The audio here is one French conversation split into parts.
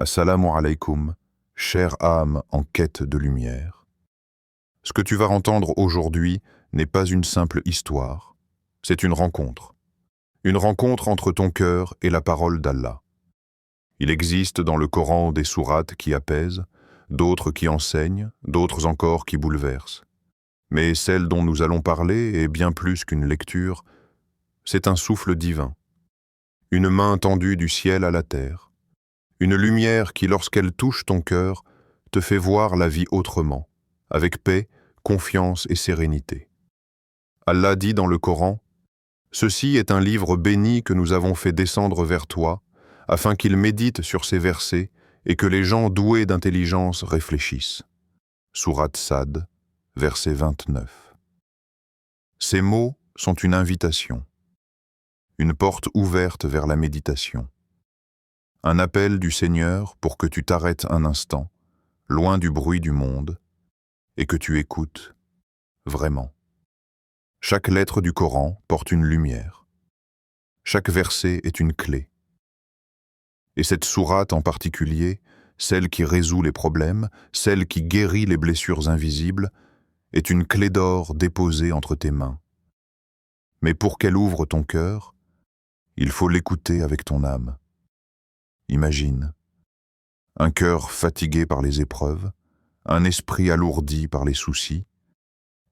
Assalamu alaikum, chère âme en quête de lumière. Ce que tu vas entendre aujourd'hui n'est pas une simple histoire, c'est une rencontre. Une rencontre entre ton cœur et la parole d'Allah. Il existe dans le Coran des sourates qui apaisent, d'autres qui enseignent, d'autres encore qui bouleversent. Mais celle dont nous allons parler est bien plus qu'une lecture, c'est un souffle divin. Une main tendue du ciel à la terre. Une lumière qui, lorsqu'elle touche ton cœur, te fait voir la vie autrement, avec paix, confiance et sérénité. Allah dit dans le Coran, « Ceci est un livre béni que nous avons fait descendre vers toi, afin qu'il médite sur ces versets et que les gens doués d'intelligence réfléchissent. » Sourate Sad, verset 29. Ces mots sont une invitation, une porte ouverte vers la méditation. Un appel du Seigneur pour que tu t'arrêtes un instant, loin du bruit du monde, et que tu écoutes vraiment. Chaque lettre du Coran porte une lumière. Chaque verset est une clé. Et cette sourate en particulier, celle qui résout les problèmes, celle qui guérit les blessures invisibles, est une clé d'or déposée entre tes mains. Mais pour qu'elle ouvre ton cœur, il faut l'écouter avec ton âme. Imagine, un cœur fatigué par les épreuves, un esprit alourdi par les soucis,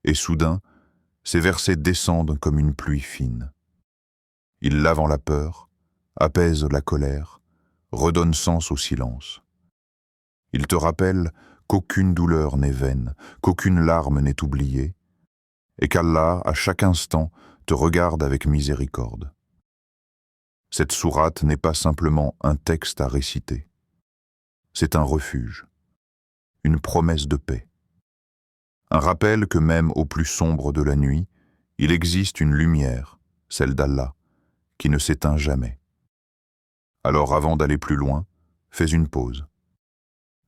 et soudain, ces versets descendent comme une pluie fine. Ils lavent la peur, apaisent la colère, redonnent sens au silence. Ils te rappellent qu'aucune douleur n'est vaine, qu'aucune larme n'est oubliée, et qu'Allah, à chaque instant, te regarde avec miséricorde. Cette sourate n'est pas simplement un texte à réciter. C'est un refuge, une promesse de paix. Un rappel que même au plus sombre de la nuit, il existe une lumière, celle d'Allah, qui ne s'éteint jamais. Alors avant d'aller plus loin, fais une pause.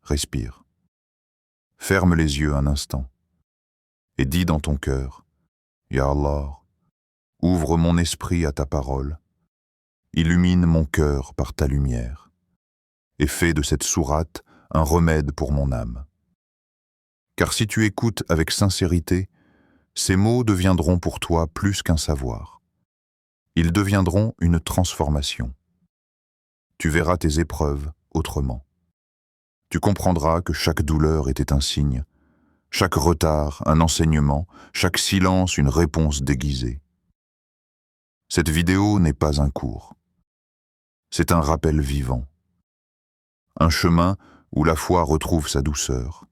Respire. Ferme les yeux un instant et dis dans ton cœur, « Ya Allah, ouvre mon esprit à ta parole, illumine mon cœur par ta lumière et fais de cette sourate un remède pour mon âme. » Car si tu écoutes avec sincérité, ces mots deviendront pour toi plus qu'un savoir. Ils deviendront une transformation. Tu verras tes épreuves autrement. Tu comprendras que chaque douleur était un signe, chaque retard un enseignement, chaque silence une réponse déguisée. Cette vidéo n'est pas un cours. C'est un rappel vivant. Un chemin où la foi retrouve sa douceur,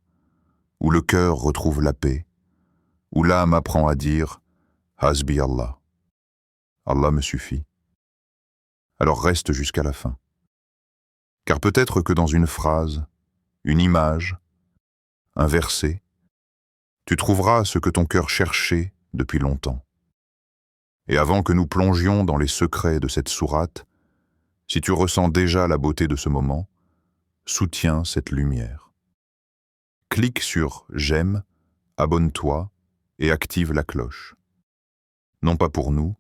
où le cœur retrouve la paix, où l'âme apprend à dire « Hasbi Allah ». Allah me suffit. Alors reste jusqu'à la fin. Car peut-être que dans une phrase, une image, un verset, tu trouveras ce que ton cœur cherchait depuis longtemps. Et avant que nous plongions dans les secrets de cette sourate, si tu ressens déjà la beauté de ce moment, soutiens cette lumière. Clique sur « J'aime », abonne-toi et active la cloche. Non pas pour nous,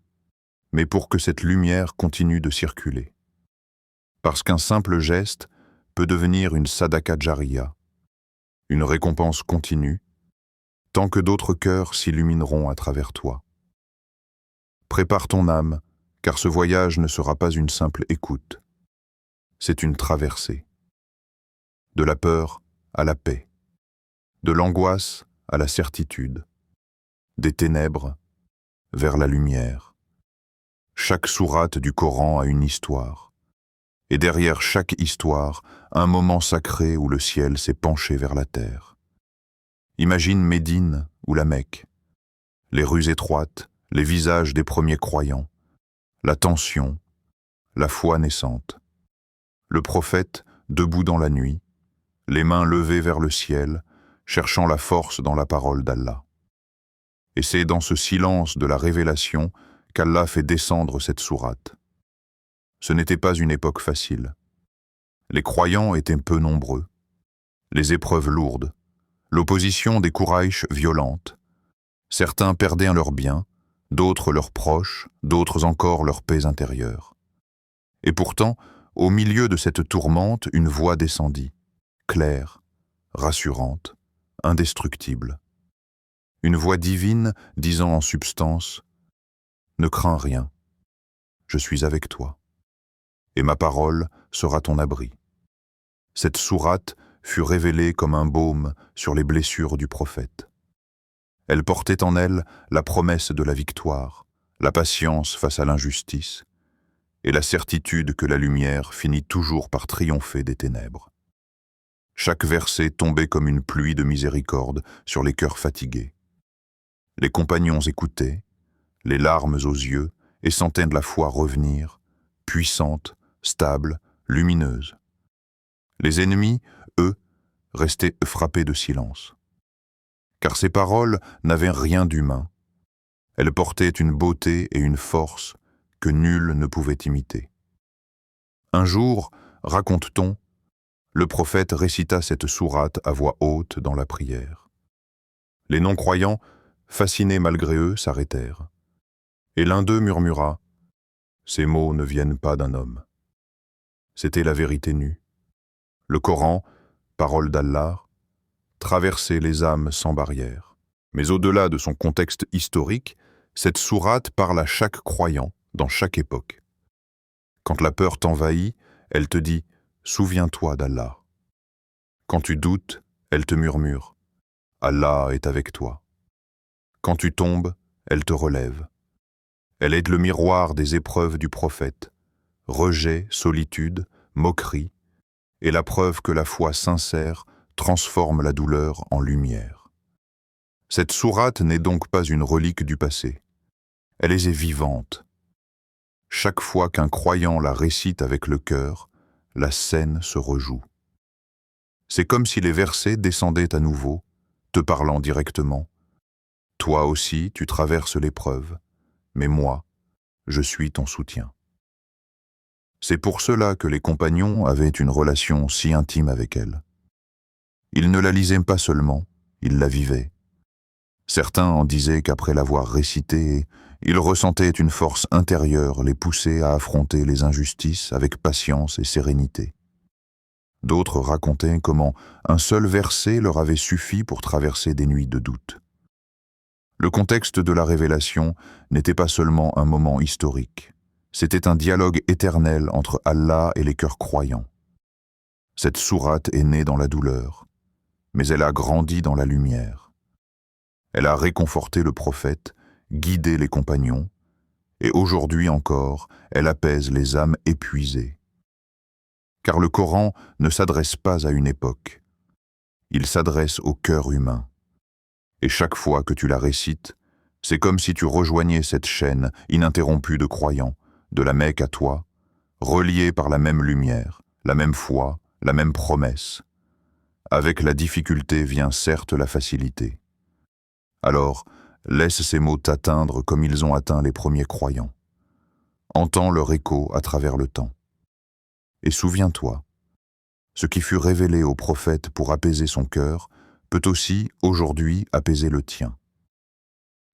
mais pour que cette lumière continue de circuler. Parce qu'un simple geste peut devenir une sadaka jariya, une récompense continue, tant que d'autres cœurs s'illumineront à travers toi. Prépare ton âme, car ce voyage ne sera pas une simple écoute. C'est une traversée. De la peur à la paix. De l'angoisse à la certitude. Des ténèbres vers la lumière. Chaque sourate du Coran a une histoire. Et derrière chaque histoire, un moment sacré où le ciel s'est penché vers la terre. Imagine Médine ou la Mecque. Les rues étroites, les visages des premiers croyants. La tension, la foi naissante. Le prophète, debout dans la nuit, les mains levées vers le ciel, cherchant la force dans la parole d'Allah. Et c'est dans ce silence de la révélation qu'Allah fait descendre cette sourate. Ce n'était pas une époque facile. Les croyants étaient peu nombreux, les épreuves lourdes, l'opposition des Quraïsh violente. Certains perdaient leurs biens, d'autres leurs proches, d'autres encore leur paix intérieure. Et pourtant, Au milieu de cette tourmente, une voix descendit, claire, rassurante, indestructible. Une voix divine disant en substance « Ne crains rien, je suis avec toi, et ma parole sera ton abri. » Cette sourate fut révélée comme un baume sur les blessures du prophète. Elle portait en elle la promesse de la victoire, la patience face à l'injustice, et la certitude que la lumière finit toujours par triompher des ténèbres. Chaque verset tombait comme une pluie de miséricorde sur les cœurs fatigués. Les compagnons écoutaient, les larmes aux yeux, et sentaient de la foi revenir, puissante, stable, lumineuse. Les ennemis, eux, restaient frappés de silence. Car ces paroles n'avaient rien d'humain. Elles portaient une beauté et une force que nul ne pouvait imiter. Un jour, raconte-t-on, le prophète récita cette sourate à voix haute dans la prière. Les non-croyants, fascinés malgré eux, s'arrêtèrent. Et l'un d'eux murmura « Ces mots ne viennent pas d'un homme. » C'était la vérité nue. Le Coran, parole d'Allah, traversait les âmes sans barrière. Mais au-delà de son contexte historique, cette sourate parle à chaque croyant, dans chaque époque. Quand la peur t'envahit, elle te dit « Souviens-toi d'Allah ». Quand tu doutes, elle te murmure « Allah est avec toi ». Quand tu tombes, elle te relève. Elle est le miroir des épreuves du prophète, rejet, solitude, moquerie, et la preuve que la foi sincère transforme la douleur en lumière. Cette sourate n'est donc pas une relique du passé. Elle est vivante. Chaque fois qu'un croyant la récite avec le cœur, la scène se rejoue. C'est comme si les versets descendaient à nouveau, te parlant directement. Toi aussi, tu traverses l'épreuve, mais moi, je suis ton soutien. C'est pour cela que les compagnons avaient une relation si intime avec elle. Ils ne la lisaient pas seulement, ils la vivaient. Certains en disaient qu'après l'avoir récitée, ils ressentaient une force intérieure les pousser à affronter les injustices avec patience et sérénité. D'autres racontaient comment un seul verset leur avait suffi pour traverser des nuits de doute. Le contexte de la révélation n'était pas seulement un moment historique, c'était un dialogue éternel entre Allah et les cœurs croyants. Cette sourate est née dans la douleur, mais elle a grandi dans la lumière. Elle a réconforté le prophète, guidé les compagnons, et aujourd'hui encore, elle apaise les âmes épuisées. Car le Coran ne s'adresse pas à une époque, il s'adresse au cœur humain. Et chaque fois que tu la récites, c'est comme si tu rejoignais cette chaîne ininterrompue de croyants, de la Mecque à toi, reliés par la même lumière, la même foi, la même promesse. Avec la difficulté vient certes la facilité. Alors, laisse ces mots t'atteindre comme ils ont atteint les premiers croyants. Entends leur écho à travers le temps. Et souviens-toi, ce qui fut révélé au prophète pour apaiser son cœur peut aussi, aujourd'hui, apaiser le tien.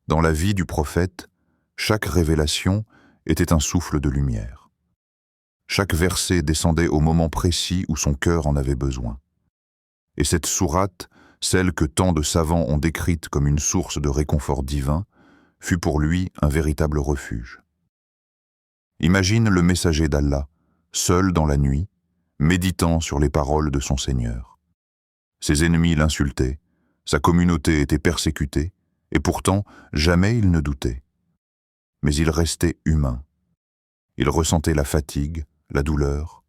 Dans la vie du prophète, chaque révélation était un souffle de lumière. Chaque verset descendait au moment précis où son cœur en avait besoin. Et cette sourate, celle que tant de savants ont décrite comme une source de réconfort divin, fut pour lui un véritable refuge. Imagine le messager d'Allah, seul dans la nuit, méditant sur les paroles de son Seigneur. Ses ennemis l'insultaient, sa communauté était persécutée, et pourtant jamais il ne doutait. Mais il restait humain. Il ressentait la fatigue, la douleur,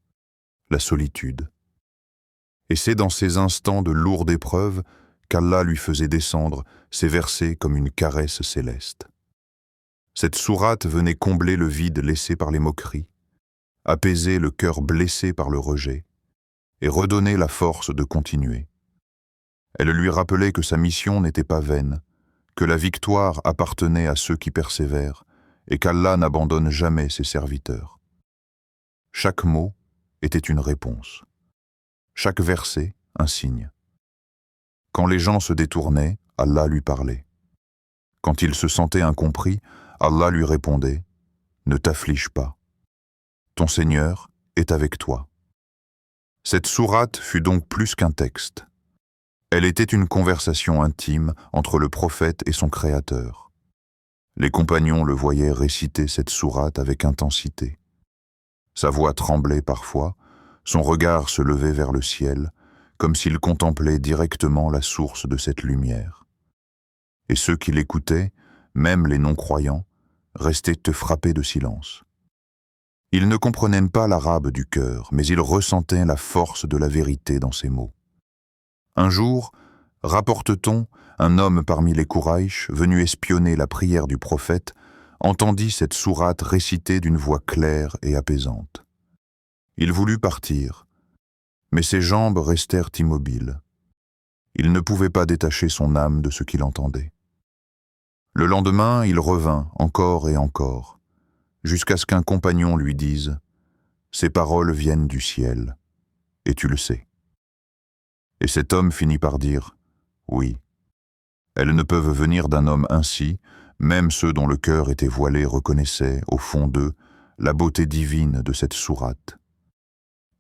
la solitude. Et c'est dans ces instants de lourde épreuve qu'Allah lui faisait descendre ces versets comme une caresse céleste. Cette sourate venait combler le vide laissé par les moqueries, apaiser le cœur blessé par le rejet, et redonner la force de continuer. Elle lui rappelait que sa mission n'était pas vaine, que la victoire appartenait à ceux qui persévèrent, et qu'Allah n'abandonne jamais ses serviteurs. Chaque mot était une réponse. Chaque verset, un signe. Quand les gens se détournaient, Allah lui parlait. Quand il se sentait incompris, Allah lui répondait « Ne t'afflige pas. Ton Seigneur, est avec toi. Cette sourate fut donc plus qu'un texte. Elle était une conversation intime entre le prophète et son Créateur. Les compagnons le voyaient réciter cette sourate avec intensité. Sa voix tremblait parfois, son regard se levait vers le ciel, comme s'il contemplait directement la source de cette lumière. Et ceux qui l'écoutaient, même les non-croyants, restaient frappés de silence. Ils ne comprenaient pas l'arabe du cœur, mais ils ressentaient la force de la vérité dans ces mots. Un jour, rapporte-t-on, un homme parmi les Quraïsh, venu espionner la prière du prophète, entendit cette sourate récitée d'une voix claire et apaisante. Il voulut partir, mais ses jambes restèrent immobiles. Il ne pouvait pas détacher son âme de ce qu'il entendait. Le lendemain, il revint encore et encore, jusqu'à ce qu'un compagnon lui dise « Ces paroles viennent du ciel, et tu le sais. » Et cet homme finit par dire « Oui, elles ne peuvent venir d'un homme ainsi, même ceux dont le cœur était voilé reconnaissaient, au fond d'eux, la beauté divine de cette sourate.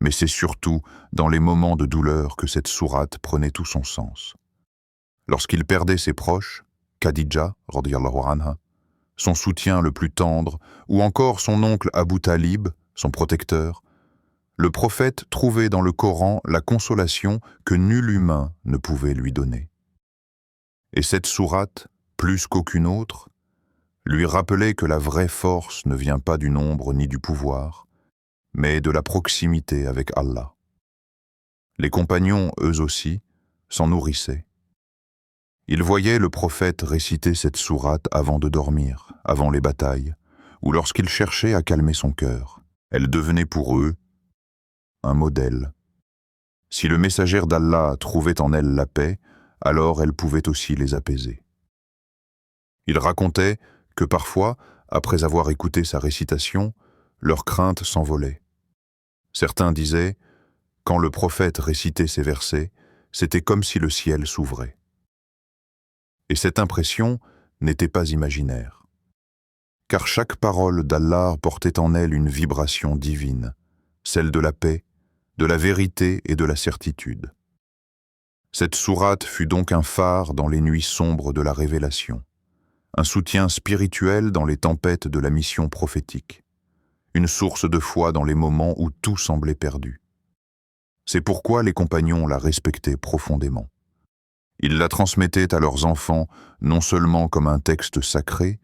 Mais c'est surtout dans les moments de douleur que cette sourate prenait tout son sens. Lorsqu'il perdait ses proches, Khadija, radiyallahu anha, son soutien le plus tendre, ou encore son oncle Abu Talib, son protecteur, le prophète trouvait dans le Coran la consolation que nul humain ne pouvait lui donner. Et cette sourate, plus qu'aucune autre, lui rappelait que la vraie force ne vient pas du nombre ni du pouvoir, mais de la proximité avec Allah. Les compagnons, eux aussi, s'en nourrissaient. Ils voyaient le prophète réciter cette sourate avant de dormir, avant les batailles, ou lorsqu'il cherchait à calmer son cœur. Elle devenait pour eux un modèle. Si le messager d'Allah trouvait en elle la paix, alors elle pouvait aussi les apaiser. Ils racontaient que parfois, après avoir écouté sa récitation, leurs craintes s'envolaient. Certains disaient, quand le prophète récitait ces versets, c'était comme si le ciel s'ouvrait. Et cette impression n'était pas imaginaire, car chaque parole d'Allah portait en elle une vibration divine, celle de la paix, de la vérité et de la certitude. Cette sourate fut donc un phare dans les nuits sombres de la révélation, un soutien spirituel dans les tempêtes de la mission prophétique, une source de foi dans les moments où tout semblait perdu. C'est pourquoi les compagnons la respectaient profondément. Ils la transmettaient à leurs enfants non seulement comme un texte sacré,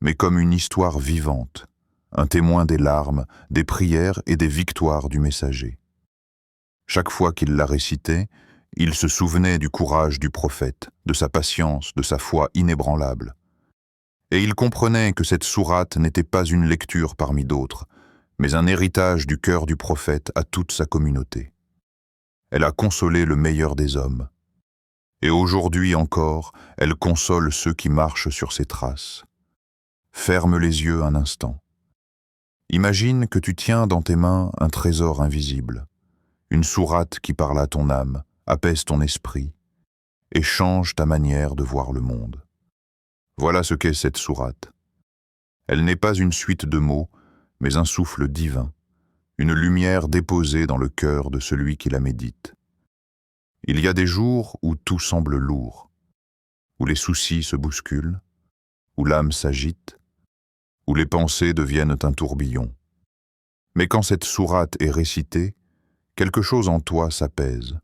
mais comme une histoire vivante, un témoin des larmes, des prières et des victoires du messager. Chaque fois qu'ils la récitaient, ils se souvenaient du courage du prophète, de sa patience, de sa foi inébranlable. Et ils comprenaient que cette sourate n'était pas une lecture parmi d'autres, mais un héritage du cœur du prophète à toute sa communauté. Elle a consolé le meilleur des hommes. Et aujourd'hui encore, elle console ceux qui marchent sur ses traces. Ferme les yeux un instant. Imagine que tu tiens dans tes mains un trésor invisible, une sourate qui parle à ton âme, apaise ton esprit et change ta manière de voir le monde. Voilà ce qu'est cette sourate. Elle n'est pas une suite de mots, mais un souffle divin, une lumière déposée dans le cœur de celui qui la médite. Il y a des jours où tout semble lourd, où les soucis se bousculent, où l'âme s'agite, où les pensées deviennent un tourbillon. Mais quand cette sourate est récitée, quelque chose en toi s'apaise.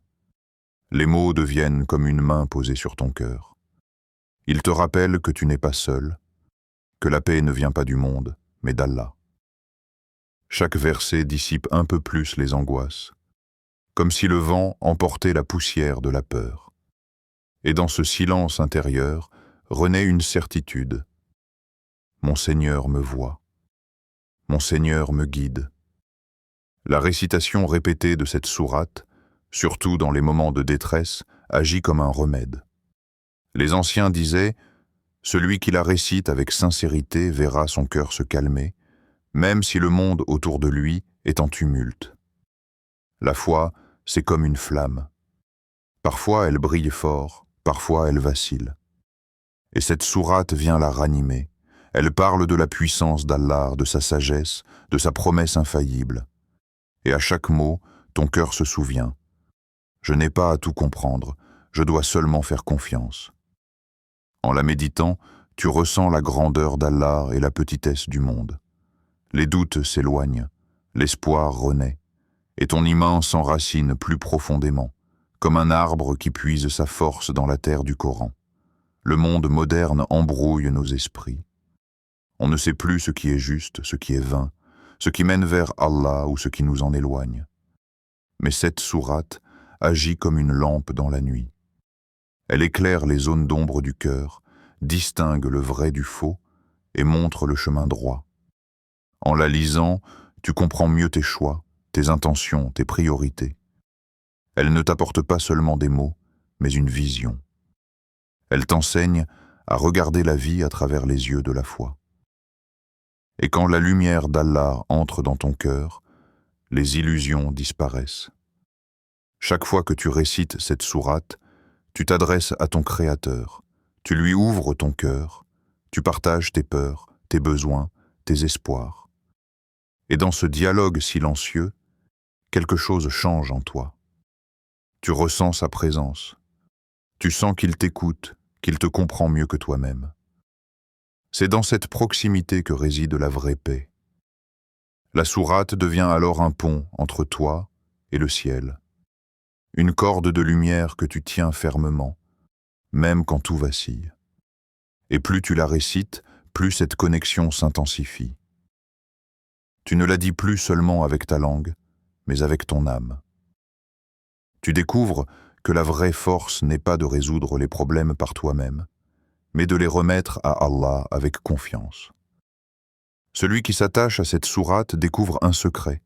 Les mots deviennent comme une main posée sur ton cœur. Ils te rappellent que tu n'es pas seul, que la paix ne vient pas du monde, mais d'Allah. Chaque verset dissipe un peu plus les angoisses, comme si le vent emportait la poussière de la peur. Et dans ce silence intérieur renaît une certitude. Mon Seigneur me voit. Mon Seigneur me guide. La récitation répétée de cette sourate, surtout dans les moments de détresse, agit comme un remède. Les anciens disaient « Celui qui la récite avec sincérité verra son cœur se calmer, même si le monde autour de lui est en tumulte. » La foi, c'est comme une flamme. Parfois elle brille fort, parfois elle vacille. Et cette sourate vient la ranimer. Elle parle de la puissance d'Allah, de sa sagesse, de sa promesse infaillible. Et à chaque mot, ton cœur se souvient. Je n'ai pas à tout comprendre, je dois seulement faire confiance. En la méditant, tu ressens la grandeur d'Allah et la petitesse du monde. Les doutes s'éloignent, l'espoir renaît, et ton iman s'enracine plus profondément, comme un arbre qui puise sa force dans la terre du Coran. Le monde moderne embrouille nos esprits. On ne sait plus ce qui est juste, ce qui est vain, ce qui mène vers Allah ou ce qui nous en éloigne. Mais cette sourate agit comme une lampe dans la nuit. Elle éclaire les zones d'ombre du cœur, distingue le vrai du faux et montre le chemin droit. En la lisant, tu comprends mieux tes choix, tes intentions, tes priorités. Elle ne t'apporte pas seulement des mots, mais une vision. Elle t'enseigne à regarder la vie à travers les yeux de la foi. Et quand la lumière d'Allah entre dans ton cœur, les illusions disparaissent. Chaque fois que tu récites cette sourate, tu t'adresses à ton Créateur, tu lui ouvres ton cœur, tu partages tes peurs, tes besoins, tes espoirs. Et dans ce dialogue silencieux, quelque chose change en toi. Tu ressens sa présence. Tu sens qu'il t'écoute, qu'il te comprend mieux que toi-même. C'est dans cette proximité que réside la vraie paix. La sourate devient alors un pont entre toi et le ciel. Une corde de lumière que tu tiens fermement, même quand tout vacille. Et plus tu la récites, plus cette connexion s'intensifie. Tu ne la dis plus seulement avec ta langue, mais avec ton âme. Tu découvres que la vraie force n'est pas de résoudre les problèmes par toi-même, mais de les remettre à Allah avec confiance. Celui qui s'attache à cette sourate découvre un secret.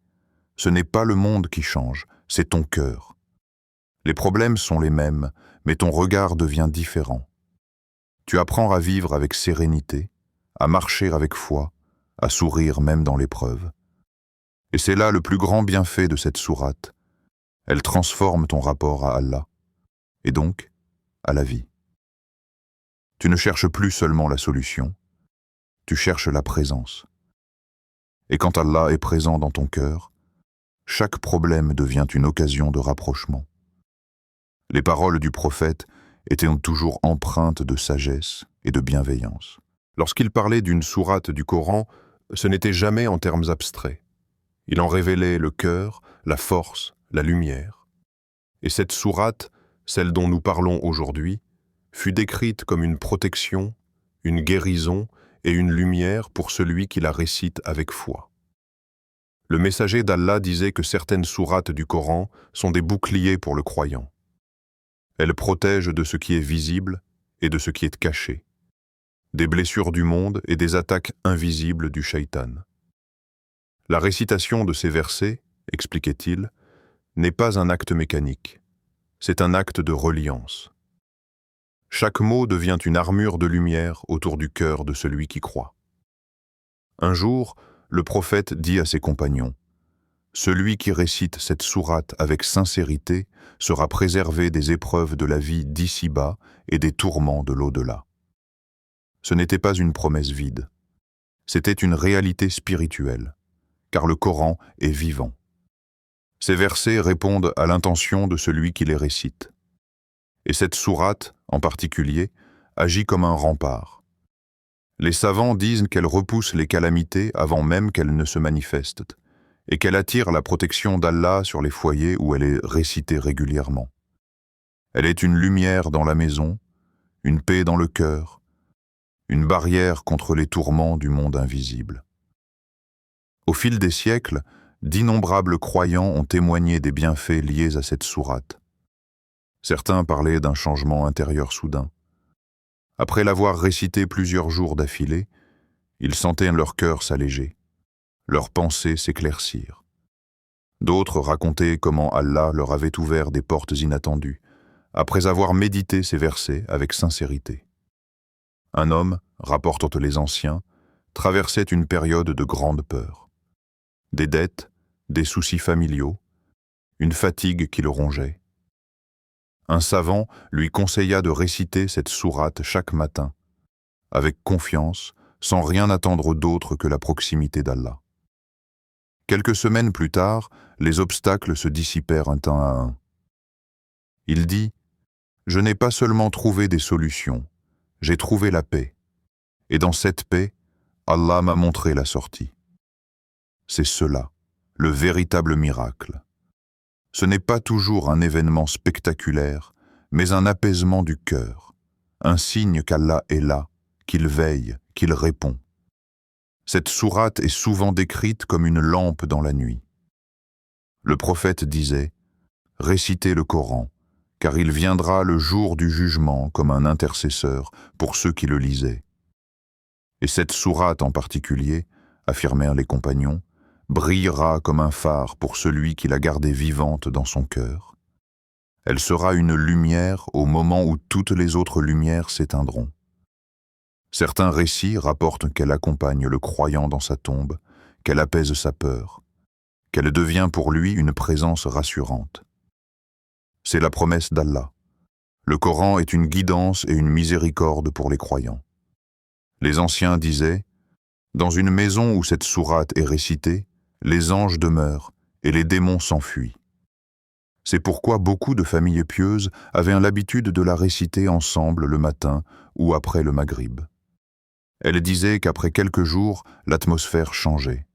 Ce n'est pas le monde qui change, c'est ton cœur. Les problèmes sont les mêmes, mais ton regard devient différent. Tu apprends à vivre avec sérénité, à marcher avec foi, à sourire même dans l'épreuve. Et c'est là le plus grand bienfait de cette sourate. Elle transforme ton rapport à Allah, et donc à la vie. Tu ne cherches plus seulement la solution, tu cherches la présence. Et quand Allah est présent dans ton cœur, chaque problème devient une occasion de rapprochement. Les paroles du prophète étaient toujours empreintes de sagesse et de bienveillance. Lorsqu'il parlait d'une sourate du Coran, ce n'était jamais en termes abstraits. Il en révélait le cœur, la force, la lumière. Et cette sourate, celle dont nous parlons aujourd'hui, fut décrite comme une protection, une guérison et une lumière pour celui qui la récite avec foi. Le messager d'Allah disait que certaines sourates du Coran sont des boucliers pour le croyant. Elles protègent de ce qui est visible et de ce qui est caché, des blessures du monde et des attaques invisibles du shaitan. La récitation de ces versets, expliquait-il, n'est pas un acte mécanique, c'est un acte de reliance. Chaque mot devient une armure de lumière autour du cœur de celui qui croit. Un jour, le prophète dit à ses compagnons, « Celui qui récite cette sourate avec sincérité sera préservé des épreuves de la vie d'ici-bas et des tourments de l'au-delà. » Ce n'était pas une promesse vide, c'était une réalité spirituelle, car le Coran est vivant. Ces versets répondent à l'intention de celui qui les récite. Et cette sourate, en particulier, agit comme un rempart. Les savants disent qu'elle repousse les calamités avant même qu'elles ne se manifestent, et qu'elle attire la protection d'Allah sur les foyers où elle est récitée régulièrement. Elle est une lumière dans la maison, une paix dans le cœur, une barrière contre les tourments du monde invisible. Au fil des siècles, d'innombrables croyants ont témoigné des bienfaits liés à cette sourate. Certains parlaient d'un changement intérieur soudain. Après l'avoir récité plusieurs jours d'affilée, ils sentaient leur cœur s'alléger, leurs pensées s'éclaircir. D'autres racontaient comment Allah leur avait ouvert des portes inattendues, après avoir médité ces versets avec sincérité. Un homme, rapportent les anciens, traversait une période de grande peur. Des dettes, des soucis familiaux, une fatigue qui le rongeait. Un savant lui conseilla de réciter cette sourate chaque matin, avec confiance, sans rien attendre d'autre que la proximité d'Allah. Quelques semaines plus tard, les obstacles se dissipèrent un à un. Il dit « Je n'ai pas seulement trouvé des solutions, j'ai trouvé la paix. Et dans cette paix, Allah m'a montré la sortie. » C'est cela, le véritable miracle. Ce n'est pas toujours un événement spectaculaire, mais un apaisement du cœur, un signe qu'Allah est là, qu'il veille, qu'il répond. Cette sourate est souvent décrite comme une lampe dans la nuit. Le prophète disait « Récitez le Coran, car il viendra le jour du jugement comme un intercesseur pour ceux qui le lisaient. » Et cette sourate en particulier, affirmèrent les compagnons, brillera comme un phare pour celui qui l'a gardée vivante dans son cœur. Elle sera une lumière au moment où toutes les autres lumières s'éteindront. Certains récits rapportent qu'elle accompagne le croyant dans sa tombe, qu'elle apaise sa peur, qu'elle devient pour lui une présence rassurante. C'est la promesse d'Allah. Le Coran est une guidance et une miséricorde pour les croyants. Les anciens disaient « Dans une maison où cette sourate est récitée, les anges demeurent et les démons s'enfuient. » C'est pourquoi beaucoup de familles pieuses avaient l'habitude de la réciter ensemble le matin ou après le maghrib. Elles disaient qu'après quelques jours, l'atmosphère changeait.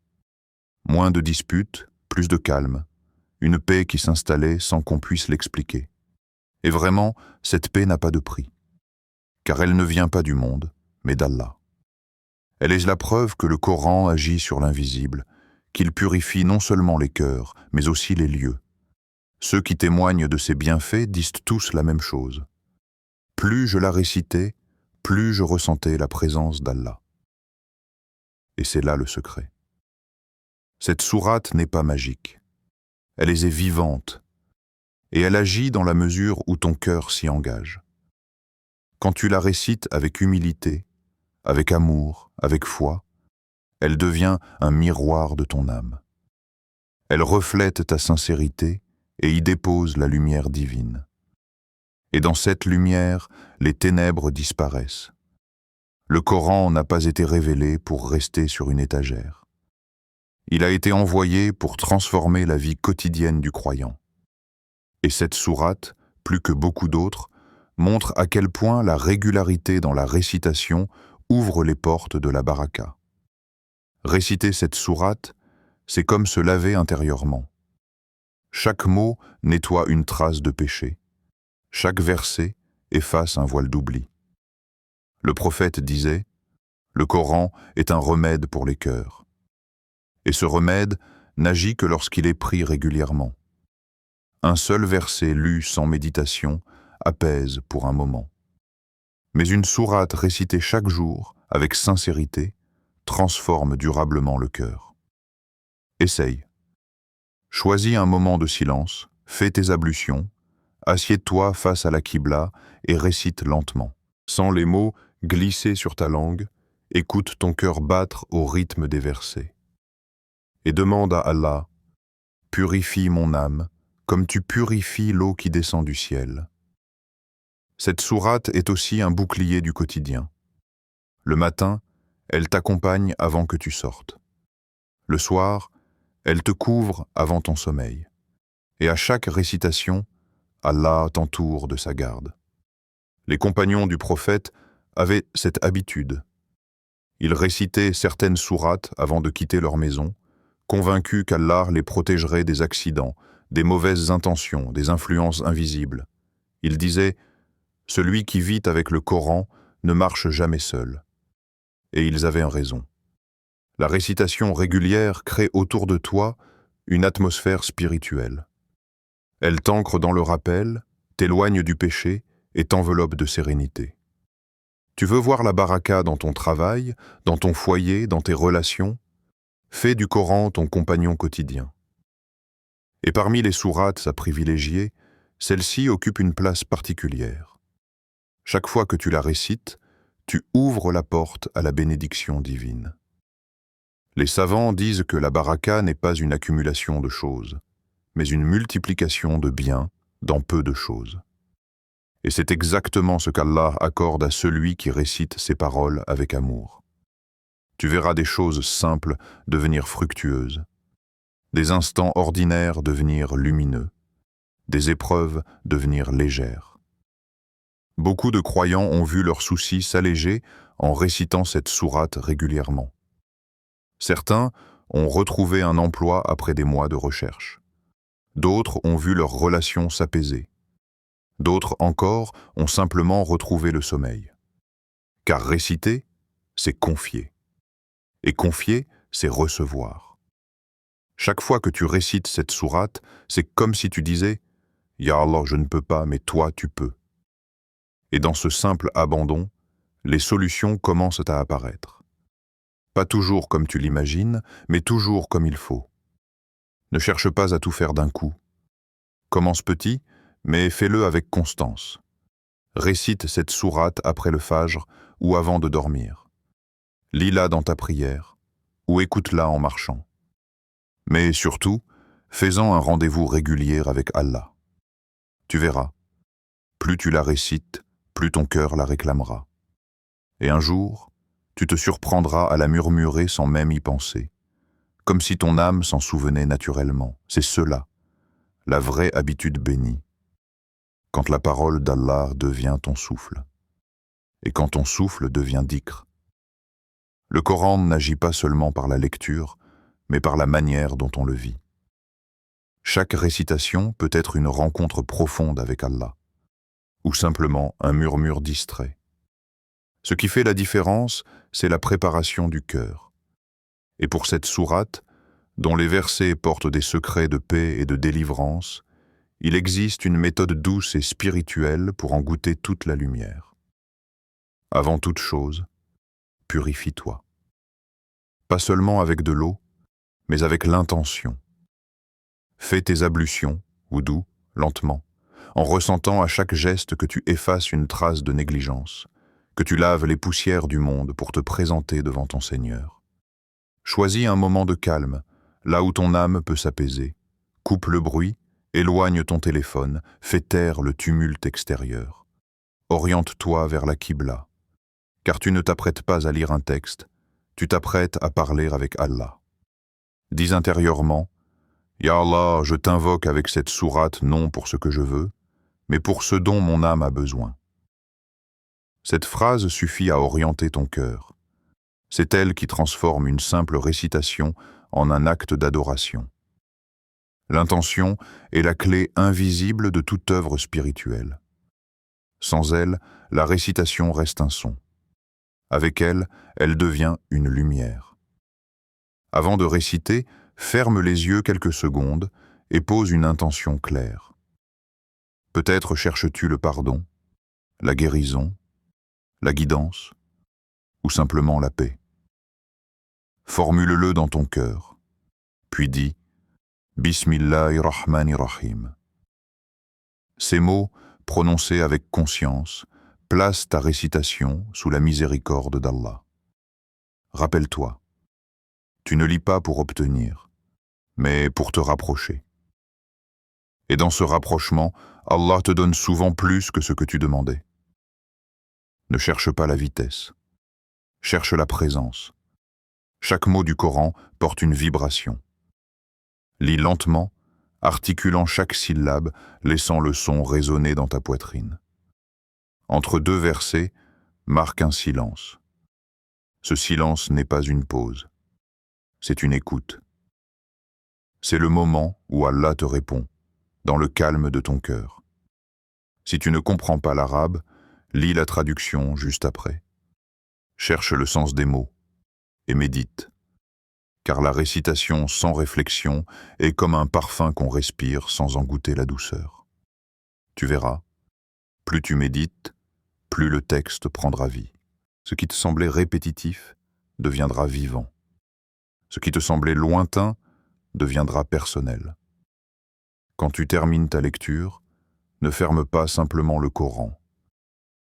Moins de disputes, plus de calme, une paix qui s'installait sans qu'on puisse l'expliquer. Et vraiment, cette paix n'a pas de prix, car elle ne vient pas du monde, mais d'Allah. Elle est la preuve que le Coran agit sur l'invisible, qu'il purifie non seulement les cœurs, mais aussi les lieux. Ceux qui témoignent de ses bienfaits disent tous la même chose. Plus je la récitais, plus je ressentais la présence d'Allah. Et c'est là le secret. Cette sourate n'est pas magique. Elle est vivante, et elle agit dans la mesure où ton cœur s'y engage. Quand tu la récites avec humilité, avec amour, avec foi, elle devient un miroir de ton âme. Elle reflète ta sincérité et y dépose la lumière divine. Et dans cette lumière, les ténèbres disparaissent. Le Coran n'a pas été révélé pour rester sur une étagère. Il a été envoyé pour transformer la vie quotidienne du croyant. Et cette sourate, plus que beaucoup d'autres, montre à quel point la régularité dans la récitation ouvre les portes de la baraka. Réciter cette sourate, c'est comme se laver intérieurement. Chaque mot nettoie une trace de péché. Chaque verset efface un voile d'oubli. Le prophète disait « Le Coran est un remède pour les cœurs. » Et ce remède n'agit que lorsqu'il est pris régulièrement. Un seul verset lu sans méditation apaise pour un moment. Mais une sourate récitée chaque jour, avec sincérité, transforme durablement le cœur. Essaye. Choisis un moment de silence, fais tes ablutions, assieds-toi face à la Qibla et récite lentement. Sans les mots glisser sur ta langue, écoute ton cœur battre au rythme des versets. Et demande à Allah, « Purifie mon âme, comme tu purifies l'eau qui descend du ciel. » Cette sourate est aussi un bouclier du quotidien. Le matin, elle t'accompagne avant que tu sortes. Le soir, elle te couvre avant ton sommeil. Et à chaque récitation, Allah t'entoure de sa garde. Les compagnons du prophète avaient cette habitude. Ils récitaient certaines sourates avant de quitter leur maison, convaincus qu'Allah les protégerait des accidents, des mauvaises intentions, des influences invisibles. Ils disaient « Celui qui vit avec le Coran ne marche jamais seul. » Et ils avaient raison. La récitation régulière crée autour de toi une atmosphère spirituelle. Elle t'ancre dans le rappel, t'éloigne du péché et t'enveloppe de sérénité. Tu veux voir la baraka dans ton travail, dans ton foyer, dans tes relations? Fais du Coran ton compagnon quotidien. Et parmi les sourates à privilégier, celle-ci occupe une place particulière. Chaque fois que tu la récites, tu ouvres la porte à la bénédiction divine. Les savants disent que la baraka n'est pas une accumulation de choses, mais une multiplication de biens dans peu de choses. Et c'est exactement ce qu'Allah accorde à celui qui récite ses paroles avec amour. Tu verras des choses simples devenir fructueuses. des instants ordinaires devenir lumineux, des épreuves devenir légères. Beaucoup de croyants ont vu leurs soucis s'alléger en récitant cette sourate régulièrement. Certains ont retrouvé un emploi après des mois de recherche. D'autres ont vu leurs relations s'apaiser. D'autres encore ont simplement retrouvé le sommeil. Car réciter, c'est confier. Et confier, c'est recevoir. Chaque fois que tu récites cette sourate, c'est comme si tu disais « Ya Allah, je ne peux pas, mais toi, tu peux ». Et dans ce simple abandon, les solutions commencent à apparaître. Pas toujours comme tu l'imagines, mais toujours comme il faut. Ne cherche pas à tout faire d'un coup. Commence petit, mais fais-le avec constance. Récite cette sourate après le fajr ou avant de dormir. Lis-la dans ta prière ou écoute-la en marchant. Mais surtout, fais-en un rendez-vous régulier avec Allah. Tu verras, plus tu la récites, plus ton cœur la réclamera. Et un jour, tu te surprendras à la murmurer sans même y penser, comme si ton âme s'en souvenait naturellement. C'est cela, la vraie habitude bénie, quand la parole d'Allah devient ton souffle, et quand ton souffle devient dhikr. Le Coran n'agit pas seulement par la lecture, mais par la manière dont on le vit. Chaque récitation peut être une rencontre profonde avec Allah, ou simplement un murmure distrait. Ce qui fait la différence, c'est la préparation du cœur. Et pour cette sourate, dont les versets portent des secrets de paix et de délivrance, il existe une méthode douce et spirituelle pour en goûter toute la lumière. Avant toute chose, purifie-toi. Pas seulement avec de l'eau, mais avec l'intention. Fais tes ablutions, wudu, lentement, en ressentant à chaque geste que tu effaces une trace de négligence, que tu laves les poussières du monde pour te présenter devant ton Seigneur. Choisis un moment de calme, là où ton âme peut s'apaiser. Coupe le bruit, éloigne ton téléphone, fais taire le tumulte extérieur. Oriente-toi vers la Qibla, car tu ne t'apprêtes pas à lire un texte, tu t'apprêtes à parler avec Allah. Dis intérieurement, « Ya Allah, je t'invoque avec cette sourate non pour ce que je veux, mais pour ce dont mon âme a besoin. » Cette phrase suffit à orienter ton cœur. C'est elle qui transforme une simple récitation en un acte d'adoration. L'intention est la clé invisible de toute œuvre spirituelle. Sans elle, la récitation reste un son. Avec elle, elle devient une lumière. Avant de réciter, ferme les yeux quelques secondes et pose une intention claire. Peut-être cherches-tu le pardon, la guérison, la guidance ou simplement la paix. Formule-le dans ton cœur, puis dis « Bismillahirrahmanirrahim ». Ces mots, prononcés avec conscience, placent ta récitation sous la miséricorde d'Allah. Rappelle-toi, tu ne lis pas pour obtenir, mais pour te rapprocher. Et dans ce rapprochement, Allah te donne souvent plus que ce que tu demandais. Ne cherche pas la vitesse, cherche la présence. Chaque mot du Coran porte une vibration. Lis lentement, articulant chaque syllabe, laissant le son résonner dans ta poitrine. Entre deux versets, marque un silence. Ce silence n'est pas une pause, c'est une écoute. C'est le moment où Allah te répond, dans le calme de ton cœur. Si tu ne comprends pas l'arabe, lis la traduction juste après. Cherche le sens des mots et médite, car la récitation sans réflexion est comme un parfum qu'on respire sans en goûter la douceur. Tu verras, plus tu médites, plus le texte prendra vie. Ce qui te semblait répétitif deviendra vivant. Ce qui te semblait lointain deviendra personnel. Quand tu termines ta lecture, ne ferme pas simplement le Coran.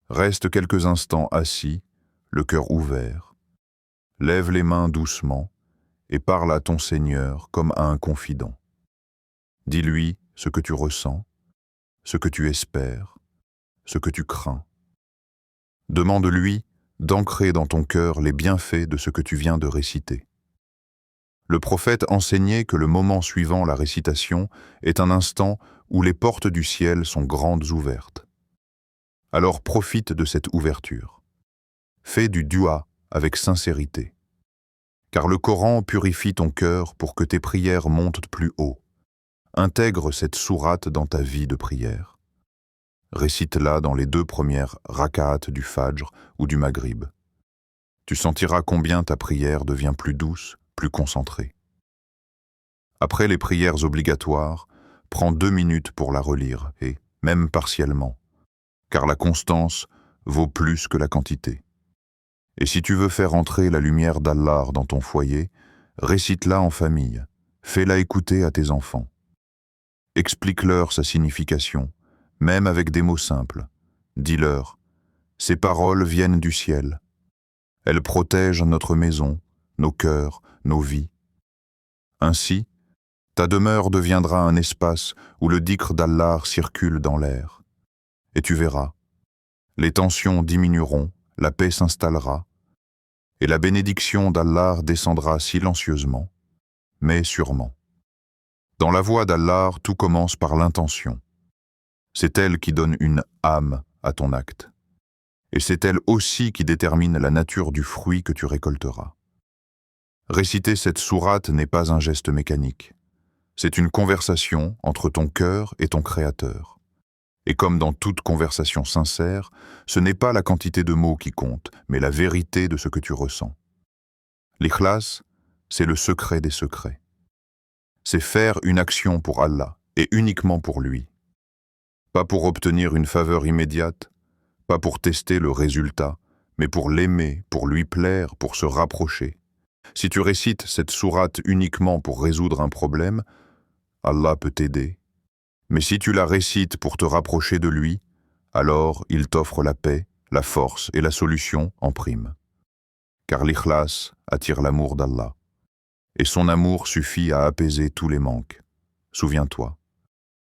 Reste quelques instants assis, le cœur ouvert. Lève les mains doucement et parle à ton Seigneur comme à un confident. Dis-lui ce que tu ressens, ce que tu espères, ce que tu crains. Demande-lui d'ancrer dans ton cœur les bienfaits de ce que tu viens de réciter. Le prophète enseignait que le moment suivant la récitation est un instant où les portes du ciel sont grandes ouvertes. Alors profite de cette ouverture. Fais du dua avec sincérité. Car le Coran purifie ton cœur pour que tes prières montent plus haut. Intègre cette sourate dans ta vie de prière. Récite-la dans les 2 premières rak'at du Fajr ou du Maghrib. Tu sentiras combien ta prière devient plus douce, plus concentrée. Après les prières obligatoires, prends 2 minutes pour la relire, et même partiellement, car la constance vaut plus que la quantité. Et si tu veux faire entrer la lumière d'Allah dans ton foyer, récite-la en famille, fais-la écouter à tes enfants. Explique-leur sa signification, même avec des mots simples. Dis-leur, ces paroles viennent du ciel. Elles protègent notre maison, nos cœurs, nos vies. Ainsi, ta demeure deviendra un espace où le dhikr d'Allah circule dans l'air. Et tu verras, les tensions diminueront, la paix s'installera, et la bénédiction d'Allah descendra silencieusement, mais sûrement. Dans la voie d'Allah, tout commence par l'intention. C'est elle qui donne une âme à ton acte. Et c'est elle aussi qui détermine la nature du fruit que tu récolteras. Réciter cette sourate n'est pas un geste mécanique. C'est une conversation entre ton cœur et ton Créateur. Et comme dans toute conversation sincère, ce n'est pas la quantité de mots qui compte, mais la vérité de ce que tu ressens. L'ikhlas, c'est le secret des secrets. C'est faire une action pour Allah, et uniquement pour lui. Pas pour obtenir une faveur immédiate, pas pour tester le résultat, mais pour l'aimer, pour lui plaire, pour se rapprocher. Si tu récites cette sourate uniquement pour résoudre un problème, Allah peut t'aider. Mais si tu la récites pour te rapprocher de lui, alors il t'offre la paix, la force et la solution en prime. Car l'ikhlas attire l'amour d'Allah. Et son amour suffit à apaiser tous les manques. Souviens-toi,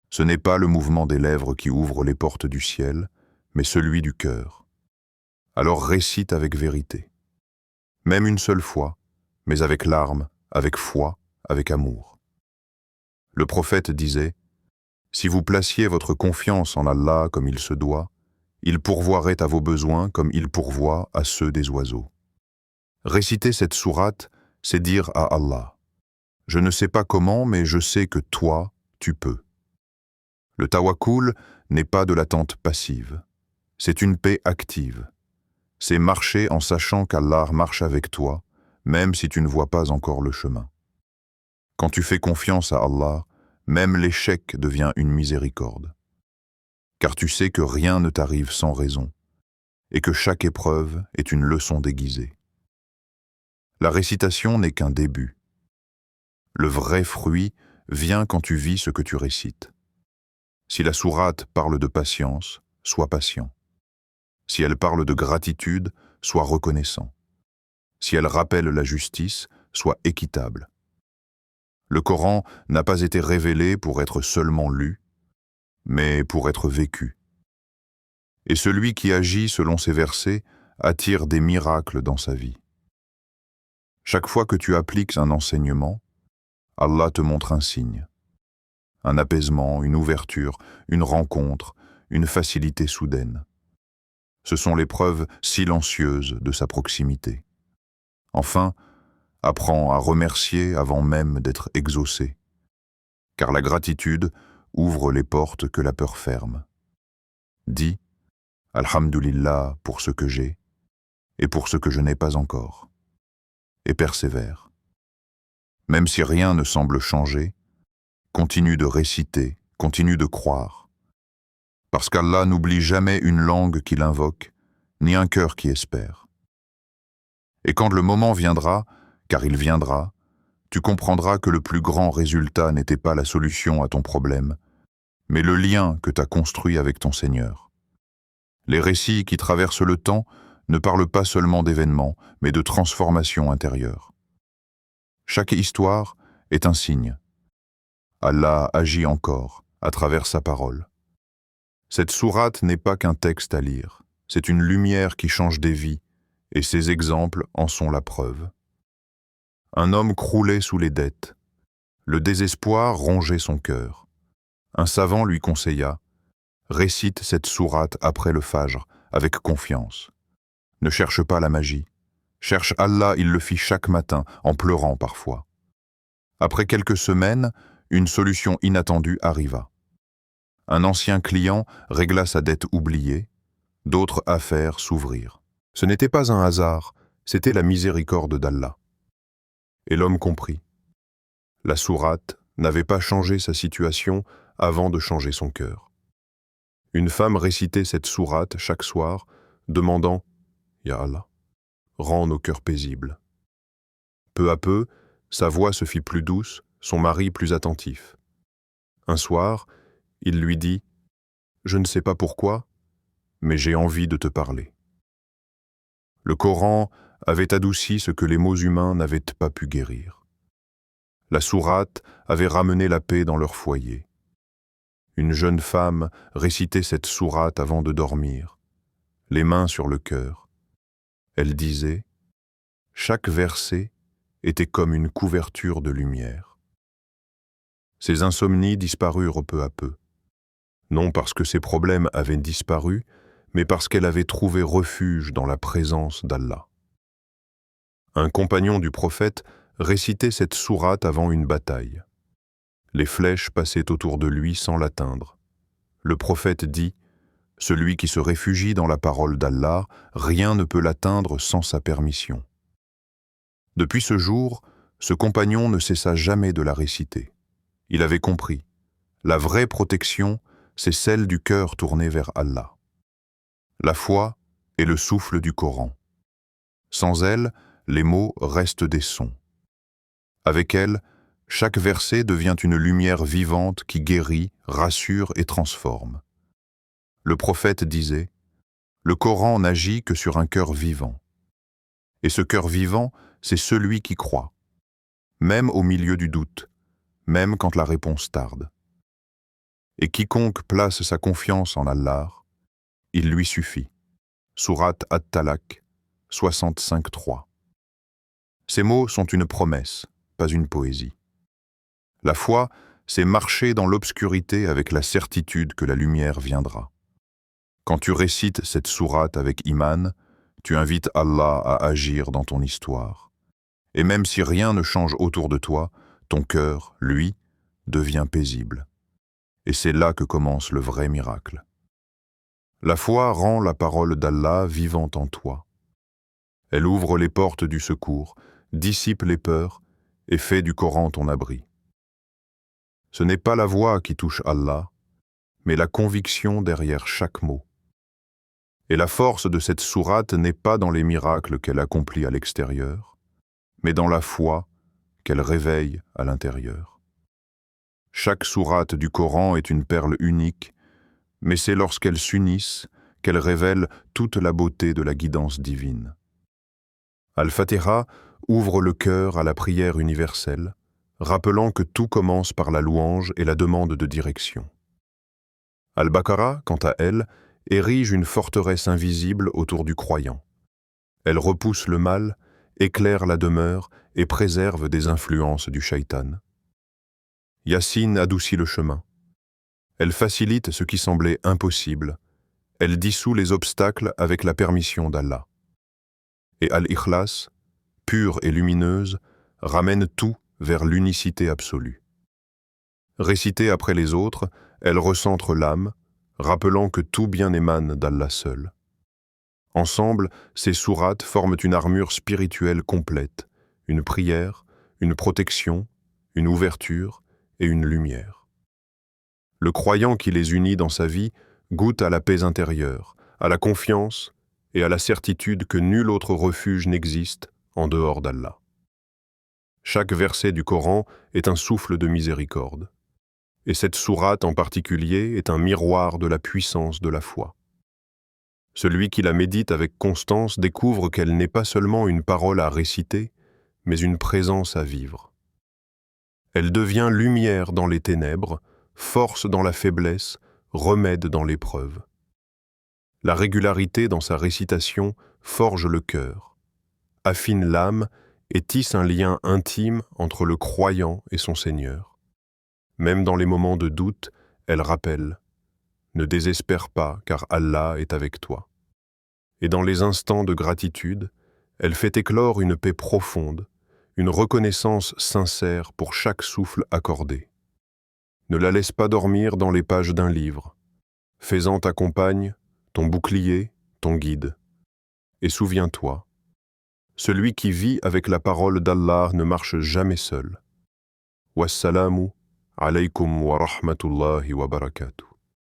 ce n'est pas le mouvement des lèvres qui ouvre les portes du ciel, mais celui du cœur. Alors récite avec vérité. Même une seule fois, mais avec larmes, avec foi, avec amour. Le prophète disait, « Si vous placiez votre confiance en Allah comme il se doit, il pourvoirait à vos besoins comme il pourvoit à ceux des oiseaux. » Réciter cette sourate, c'est dire à Allah, « Je ne sais pas comment, mais je sais que toi, tu peux. » Le tawakkul n'est pas de l'attente passive, c'est une paix active. C'est marcher en sachant qu'Allah marche avec toi, même si tu ne vois pas encore le chemin. Quand tu fais confiance à Allah, même l'échec devient une miséricorde. Car tu sais que rien ne t'arrive sans raison, et que chaque épreuve est une leçon déguisée. La récitation n'est qu'un début. Le vrai fruit vient quand tu vis ce que tu récites. Si la sourate parle de patience, sois patient. Si elle parle de gratitude, sois reconnaissant. Si elle rappelle la justice, sois équitable. Le Coran n'a pas été révélé pour être seulement lu, mais pour être vécu. Et celui qui agit selon ces versets attire des miracles dans sa vie. Chaque fois que tu appliques un enseignement, Allah te montre un signe. Un apaisement, une ouverture, une rencontre, une facilité soudaine. Ce sont les preuves silencieuses de sa proximité. Enfin, apprends à remercier avant même d'être exaucé, car la gratitude ouvre les portes que la peur ferme. Dis « Alhamdulillah pour ce que j'ai et pour ce que je n'ai pas encore » et persévère. Même si rien ne semble changer, continue de réciter, continue de croire. Parce qu'Allah n'oublie jamais une langue qu'il invoque, ni un cœur qui espère. Et quand le moment viendra, car il viendra, tu comprendras que le plus grand résultat n'était pas la solution à ton problème, mais le lien que tu as construit avec ton Seigneur. Les récits qui traversent le temps ne parlent pas seulement d'événements, mais de transformations intérieures. Chaque histoire est un signe. Allah agit encore à travers sa parole. Cette sourate n'est pas qu'un texte à lire, c'est une lumière qui change des vies, et ces exemples en sont la preuve. Un homme croulait sous les dettes. Le désespoir rongeait son cœur. Un savant lui conseilla « Récite cette sourate après le fajr, avec confiance. Ne cherche pas la magie. Cherche Allah, il le fit chaque matin, en pleurant parfois. » Après quelques semaines, une solution inattendue arriva. Un ancien client régla sa dette oubliée, d'autres affaires s'ouvrirent. Ce n'était pas un hasard, c'était la miséricorde d'Allah. Et l'homme comprit. La sourate n'avait pas changé sa situation avant de changer son cœur. Une femme récitait cette sourate chaque soir, demandant « Ya Allah, rends nos cœurs paisibles. » Peu à peu, sa voix se fit plus douce, son mari plus attentif. Un soir, il lui dit « Je ne sais pas pourquoi, mais j'ai envie de te parler. » Le Coran avait adouci ce que les mots humains n'avaient pas pu guérir. La sourate avait ramené la paix dans leur foyer. Une jeune femme récitait cette sourate avant de dormir, les mains sur le cœur. Elle disait « Chaque verset était comme une couverture de lumière. » Ses insomnies disparurent peu à peu. Non parce que ses problèmes avaient disparu, mais parce qu'elle avait trouvé refuge dans la présence d'Allah. Un compagnon du prophète récitait cette sourate avant une bataille. Les flèches passaient autour de lui sans l'atteindre. Le prophète dit « Celui qui se réfugie dans la parole d'Allah, rien ne peut l'atteindre sans sa permission. » Depuis ce jour, ce compagnon ne cessa jamais de la réciter. Il avait compris. La vraie protection, c'est celle du cœur tourné vers Allah. La foi est le souffle du Coran. Sans elle, les mots restent des sons. Avec elle, chaque verset devient une lumière vivante qui guérit, rassure et transforme. Le prophète disait « Le Coran n'agit que sur un cœur vivant. » Et ce cœur vivant, c'est celui qui croit, même au milieu du doute, même quand la réponse tarde. Et quiconque place sa confiance en Allah, il lui suffit. Sourate At-Talaq, 65.3. Ces mots sont une promesse, pas une poésie. La foi, c'est marcher dans l'obscurité avec la certitude que la lumière viendra. Quand tu récites cette sourate avec iman, tu invites Allah à agir dans ton histoire. Et même si rien ne change autour de toi, ton cœur, lui, devient paisible. Et c'est là que commence le vrai miracle. La foi rend la parole d'Allah vivante en toi. Elle ouvre les portes du secours, dissipe les peurs et fait du Coran ton abri. Ce n'est pas la voix qui touche Allah, mais la conviction derrière chaque mot. Et la force de cette sourate n'est pas dans les miracles qu'elle accomplit à l'extérieur, mais dans la foi qu'elle réveille à l'intérieur. Chaque sourate du Coran est une perle unique, mais c'est lorsqu'elles s'unissent qu'elles révèlent toute la beauté de la guidance divine. Al-Fatiha ouvre le cœur à la prière universelle, rappelant que tout commence par la louange et la demande de direction. Al-Baqarah, quant à elle, érige une forteresse invisible autour du croyant. Elle repousse le mal, éclaire la demeure et préserve des influences du shaitan. Yassine adoucit le chemin. Elle facilite ce qui semblait impossible. Elle dissout les obstacles avec la permission d'Allah. Et Al-Ikhlas, pure et lumineuse, ramène tout vers l'unicité absolue. Récitée après les autres, elle recentre l'âme, rappelant que tout bien émane d'Allah seul. Ensemble, ces sourates forment une armure spirituelle complète, une prière, une protection, une ouverture et une lumière. Le croyant qui les unit dans sa vie goûte à la paix intérieure, à la confiance et à la certitude que nul autre refuge n'existe en dehors d'Allah. Chaque verset du Coran est un souffle de miséricorde. Et cette sourate en particulier est un miroir de la puissance de la foi. Celui qui la médite avec constance découvre qu'elle n'est pas seulement une parole à réciter, mais une présence à vivre. Elle devient lumière dans les ténèbres, force dans la faiblesse, remède dans l'épreuve. La régularité dans sa récitation forge le cœur, affine l'âme et tisse un lien intime entre le croyant et son Seigneur. Même dans les moments de doute, elle rappelle « Ne désespère pas, car Allah est avec toi ». Et dans les instants de gratitude, elle fait éclore une paix profonde, une reconnaissance sincère pour chaque souffle accordé. Ne la laisse pas dormir dans les pages d'un livre. Fais-en ta compagne, ton bouclier, ton guide. Et souviens-toi, celui qui vit avec la parole d'Allah ne marche jamais seul. Wassalamu alaykum wa rahmatullahi wa barakatuh.